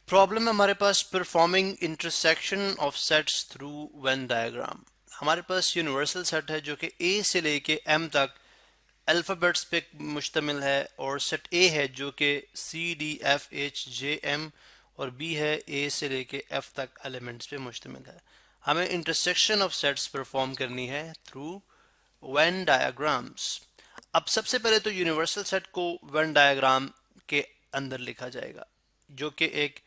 Problem है हमारे पास performing intersection of sets through Venn diagram. हमारे पास यूनिवर्सल सेट है जो कि ए से लेके एम तक अल्फ़ाबेट्स पे मुश्तमिल है, और सेट ए है जो कि C D F H J M, और बी है ए से लेके एफ तक एलिमेंट्स पे मुश्तमिल है। हमें इंटरसेक्शन ऑफ सेट्स परफॉर्म करनी है थ्रू वेन डायग्राम्स। अब सबसे पहले तो यूनिवर्सल सेट को वेन डायग्राम के अंदर लिखा जाएगा जो कि एक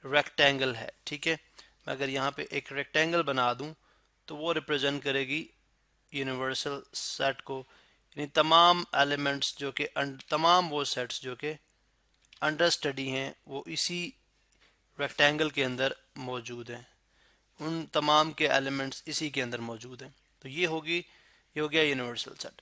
रेक्टेंगल है। ठीक है, मैं अगर यहाँ पे एक रेक्टेंगल बना दूं तो वो रिप्रेजेंट करेगी यूनिवर्सल सेट को, यानी तमाम एलिमेंट्स जो कि तमाम वो सेट्स जो कि अंडर स्टडी हैं वो इसी रेक्टेंगल के अंदर मौजूद हैं, उन तमाम के एलिमेंट्स इसी के अंदर मौजूद हैं। तो ये हो गया यूनिवर्सल सेट।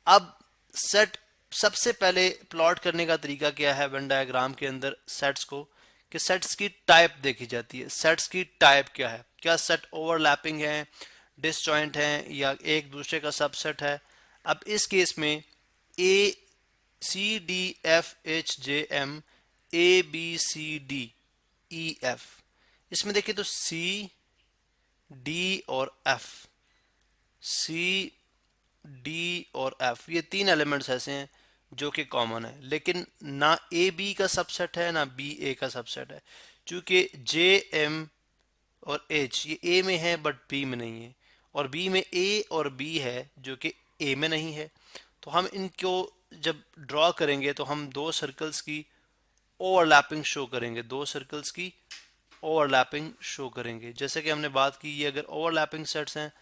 अब सेट सबसे पहले प्लॉट करने का तरीका क्या है वेन डायग्राम के अंदर सेट्स को, कि सेट्स की टाइप देखी जाती है। सेट्स की टाइप क्या है, क्या सेट ओवरलैपिंग है, डिसजॉइंट है, या एक दूसरे का सबसेट है। अब इस केस में A C D F H J M, A B C D E F, इसमें देखिए तो सी डी और एफ, सी डी और एफ, ये तीन एलिमेंट्स ऐसे हैं जो कि कॉमन है, लेकिन ना ए बी का सबसेट है ना बी ए का सबसेट है। चूंकि जे एम और एच ये ए में है बट बी में नहीं है, और बी में ए और बी है जो कि ए में नहीं है। तो हम इनको जब ड्रॉ करेंगे तो हम दो सर्कल्स की ओवरलैपिंग शो करेंगे, दो सर्कल्स की ओवरलैपिंग शो करेंगे। जैसे कि हमने बात की, ये अगर ओवरलैपिंग सेट्स हैं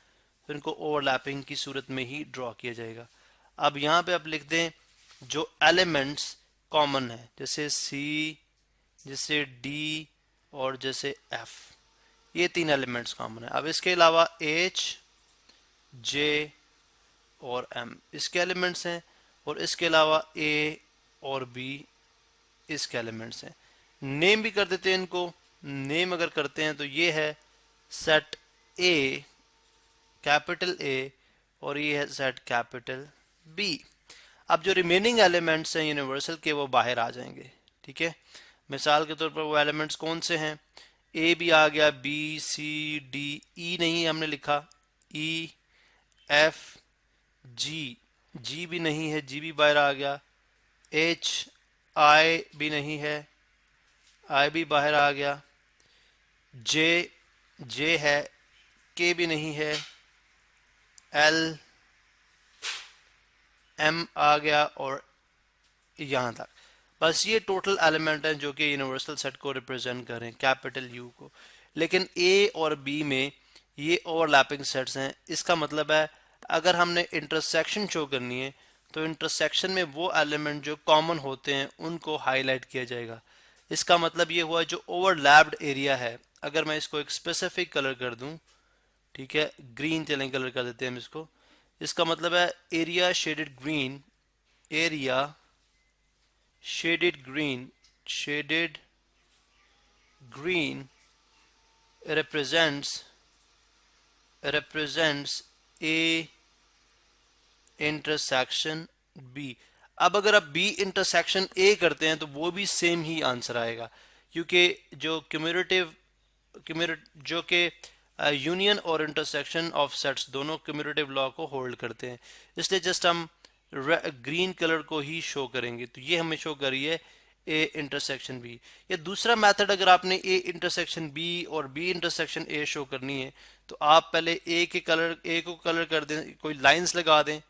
तो इनको ओवरलैपिंग की सूरत में ही ड्रॉ किया जाएगा। अब यहाँ पे आप लिख दें जो एलिमेंट्स कॉमन है, जैसे सी, जैसे डी और जैसे एफ, ये तीन एलिमेंट्स कॉमन है। अब इसके अलावा एच जे और एम इसके एलिमेंट्स हैं, और इसके अलावा ए और बी इसके एलिमेंट्स हैं। नेम भी कर देते हैं इनको। नेम अगर करते हैं तो ये है सेट ए कैपिटल ए, और ये है सेट कैपिटल बी। अब जो रिमेनिंग एलिमेंट्स हैं यूनिवर्सल के वो बाहर आ जाएंगे। ठीक है, मिसाल के तौर पर वो एलिमेंट्स कौन से हैं, ए भी आ गया, बी सी डी, ई नहीं हमने लिखा, ई एफ जी, जी भी नहीं है, जी भी बाहर आ गया, एच आई भी नहीं है, आई भी बाहर आ गया, जे जे है, के भी नहीं है, एल एम आ गया, और यहाँ तक। बस ये टोटल एलिमेंट हैं जो कि यूनिवर्सल सेट को रिप्रेजेंट करें, कैपिटल यू को। लेकिन ए और बी में ये ओवरलैपिंग सेट्स हैं। इसका मतलब है अगर हमने इंटरसेक्शन शो करनी है तो इंटरसेक्शन में वो एलिमेंट जो कॉमन होते हैं उनको हाईलाइट किया जाएगा। इसका मतलब ये हुआ जो ओवरलैप्ड एरिया है, अगर मैं इसको एक स्पेसिफिक कलर कर दूं, ठीक है, ग्रीन चलें कलर कर देते हैं हम इसको। इसका मतलब है area shaded green, area shaded green represents A intersection B। अब अगर आप B इंटरसेक्शन A करते हैं तो वो भी सेम ही आंसर आएगा, क्योंकि जो जो कि यूनियन और इंटरसेक्शन ऑफ सेट्स दोनों क्यूमुलेटिव लॉ को होल्ड करते हैं, इसलिए जस्ट हम ग्रीन कलर को ही शो करेंगे। तो ये हमें शो करी है ए इंटरसेक्शन बी। या दूसरा मेथड, अगर आपने ए इंटरसेक्शन बी और बी इंटरसेक्शन ए शो करनी है तो आप पहले ए को कलर कर दें, कोई लाइंस लगा दें,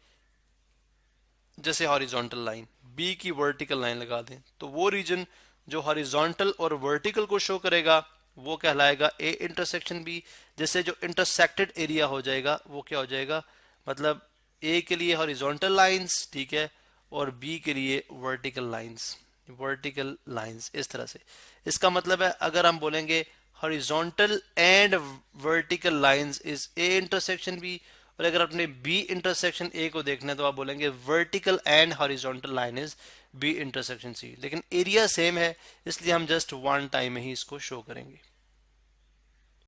जैसे हॉरिजॉन्टल लाइन, बी की वर्टिकल लाइन लगा दें, तो वो रीजन जो हॉरिजॉन्टल और वर्टिकल को शो करेगा वो कहलाएगा ए इंटरसेक्शन बी। जैसे जो इंटरसेक्टेड एरिया हो जाएगा वो क्या हो जाएगा, मतलब ए के लिए हॉरिजॉन्टल लाइंस, ठीक है, और बी के लिए वर्टिकल लाइंस इस तरह से। इसका मतलब है अगर हम बोलेंगे horizontal and vertical lines is A intersection B, और अगर अपने बी इंटरसेक्शन ए को देखना है तो आप बोलेंगे vertical and horizontal line is B intersection C. लेकिन एरिया सेम है, इसलिए हम जस्ट वन टाइम में ही इसको शो करेंगे।